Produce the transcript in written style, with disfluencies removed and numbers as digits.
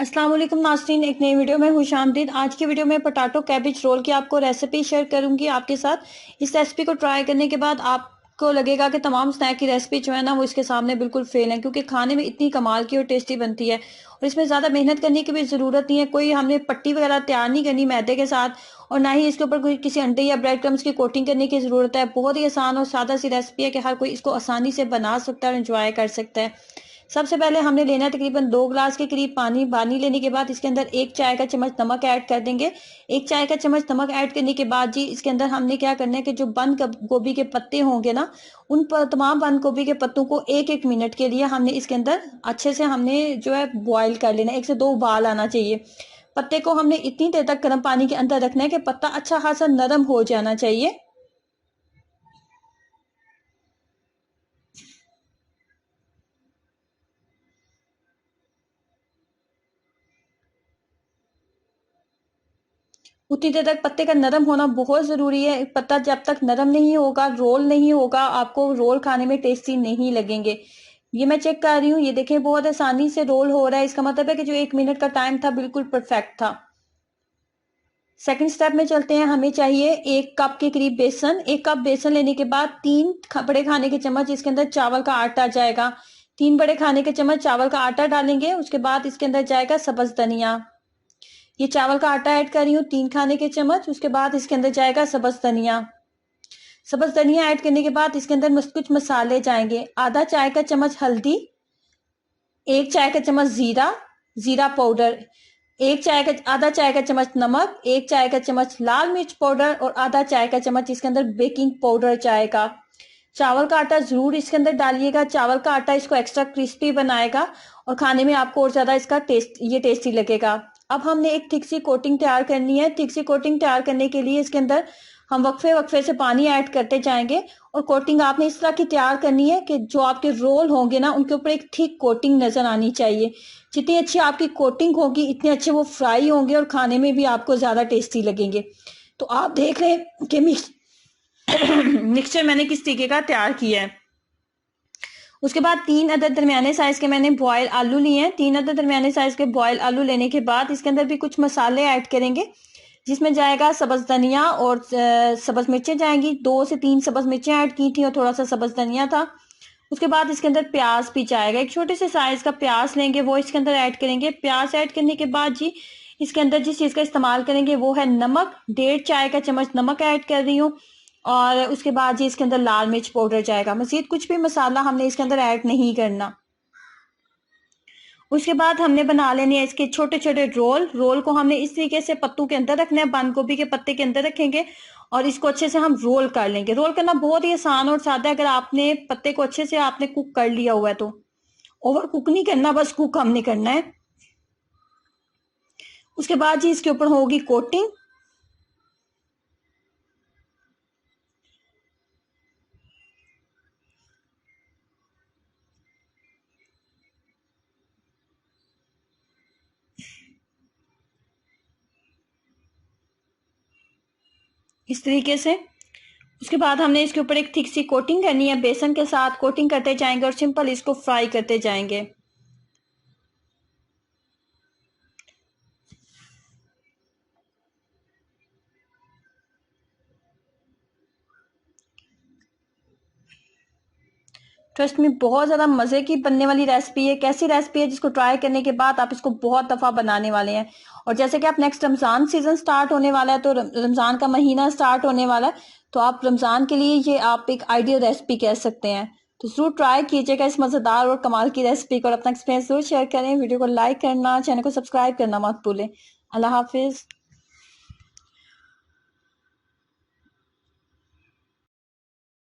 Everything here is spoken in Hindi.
अस्सलाम वालेकुम नाज़रीन, एक नई वीडियो में खुशामदीद। आज की वीडियो में पोटैटो कैबेज रोल की आपको रेसिपी शेयर करूंगी आपके साथ। इस रेसिपी को ट्राई करने के बाद आपको लगेगा कि तमाम स्नैक की रेसिपी जो है ना वो इसके सामने बिल्कुल फेल है, क्योंकि खाने में इतनी कमाल की और टेस्टी बनती है और इसमें ज़्यादा मेहनत करने की भी ज़रूरत नहीं है। कोई हमने पट्टी वगैरह तैयार नहीं करनी मैदे के साथ, और ना ही इसके ऊपर कोई किसी अंडे या ब्रेड क्रम्स की कोटिंग करने की ज़रूरत है। बहुत ही आसान और सादा सी रेसिपी है कि हर कोई इसको आसानी से बना सकता है और इंजॉय कर सकता है। सबसे पहले हमने लेना है तकरीबन 2 ग्लास के करीब पानी। पानी लेने के बाद इसके अंदर 1 चाय का चम्मच नमक ऐड कर देंगे। 1 चाय का चम्मच नमक ऐड करने के बाद जी इसके अंदर हमने क्या करना है कि जो बंद गोभी के पत्ते होंगे ना, उन पर तमाम बंद गोभी के पत्तों को 1-1 मिनट के लिए हमने इसके अंदर अच्छे से हमने जो है बॉईल कर लेना है। 1 से 2 उबाल आना चाहिए। पत्ते को हमने इतनी देर तक गर्म पानी के अंदर रखना है कि पत्ता अच्छा खासा नरम हो जाना चाहिए। उतनी देर तक पत्ते का नरम होना बहुत जरूरी है। पत्ता जब तक नरम नहीं होगा, रोल नहीं होगा, आपको रोल खाने में टेस्टी नहीं लगेंगे। ये मैं चेक कर रही हूँ, ये देखें बहुत आसानी से रोल हो रहा है। इसका मतलब है कि जो 1 मिनट का टाइम था बिल्कुल परफेक्ट था। सेकंड स्टेप में चलते हैं। हमें चाहिए 1 कप के करीब बेसन। 1 कप बेसन लेने के बाद 3 बड़े खाने के चम्मच इसके अंदर चावल का आटा जाएगा। 3 बड़े खाने के चम्मच चावल का आटा डालेंगे। उसके बाद इसके अंदर जाएगा सब्ज धनिया। ये चावल का आटा ऐड कर रही हूँ 3 खाने के चम्मच। उसके बाद इसके अंदर जाएगा सब्ज धनिया। सब्ज धनिया ऐड करने के बाद इसके अंदर कुछ मसाले जाएंगे। आधा चाय का चम्मच हल्दी, 1 चाय का चम्मच जीरा, जीरा पाउडर, आधा चाय का चम्मच नमक, 1 चाय का चम्मच लाल मिर्च पाउडर और आधा चाय का चम्मच इसके अंदर बेकिंग पाउडर जाएगा। चावल का आटा जरूर इसके अंदर डालिएगा। चावल का आटा इसको एक्स्ट्रा क्रिस्पी बनाएगा और खाने में आपको और ज्यादा इसका टेस्टी लगेगा। अब हमने एक थिक सी कोटिंग तैयार करनी है। थिक सी कोटिंग तैयार करने के लिए इसके अंदर हम वक्फे वक्फे से पानी ऐड करते जाएंगे और कोटिंग आपने इस तरह की तैयार करनी है कि जो आपके रोल होंगे ना उनके ऊपर एक थिक कोटिंग नजर आनी चाहिए। जितनी अच्छी आपकी कोटिंग होगी इतने अच्छे वो फ्राई होंगे और खाने में भी आपको ज्यादा टेस्टी लगेंगे। तो आप देख रहे हैं कि मिक्सचर मैंने किस तरीके का तैयार किया है। उसके बाद 3 अदद दरमियाने साइज के मैंने बॉयल आलू लिए हैं। 3 अदद दरमियाने साइज के बॉयल आलू लेने के बाद इसके अंदर भी कुछ मसाले ऐड करेंगे, जिसमें जाएगा सब्ज धनिया और सब्ज मिर्चें जाएंगी। 2 से 3 सब्ज मिर्चें ऐड की थी और थोड़ा सा सब्ज धनिया था। उसके बाद इसके अंदर प्याज भी जाएगा। एक छोटे से साइज का प्याज लेंगे, वो इसके अंदर ऐड करेंगे। प्याज ऐड करने के बाद जी इसके अंदर जिस चीज का इस्तेमाल करेंगे वो है नमक। 1.5 चाय का चम्मच नमक ऐड कर रही हूँ और उसके बाद जी इसके अंदर लाल मिर्च पाउडर जाएगा। मजीद कुछ भी मसाला हमने इसके अंदर ऐड नहीं करना। उसके बाद हमने बना लेने हैं इसके छोटे छोटे रोल। रोल को हमने इस तरीके से पत्तों के अंदर रखना है, बंद गोभी के पत्ते के अंदर रखेंगे और इसको अच्छे से हम रोल कर लेंगे। रोल करना बहुत ही आसान और सादा है। अगर आपने पत्ते को अच्छे से आपने कुक कर लिया हुआ है तो ओवर कुक नहीं करना, बस कुक हमने करना है। उसके बाद जी इसके ऊपर होगी कोटिंग। इस तरीके से उसके बाद हमने इसके ऊपर एक थिक सी कोटिंग करनी है। बेसन के साथ कोटिंग करते जाएंगे और सिंपल इसको फ्राई करते जाएंगे। ट्रस्ट में बहुत ज्यादा मजे की बनने वाली रेसिपी है। कैसी रेसिपी है जिसको ट्राई करने के बाद आप इसको बहुत दफा बनाने वाले हैं। और जैसे कि आप नेक्स्ट रमजान सीजन स्टार्ट होने वाला है, तो रमजान का महीना स्टार्ट होने वाला है, तो आप रमजान के लिए ये आप एक आइडियल रेसिपी कह सकते हैं। तो जरूर ट्राई कीजिएगा इस मजेदार और कमाल की रेसिपी को और अपना एक्सपीरियंस जरूर शेयर करें। वीडियो को लाइक करना, चैनल को सब्सक्राइब करना मत भूलें। अल्लाह हाफिज।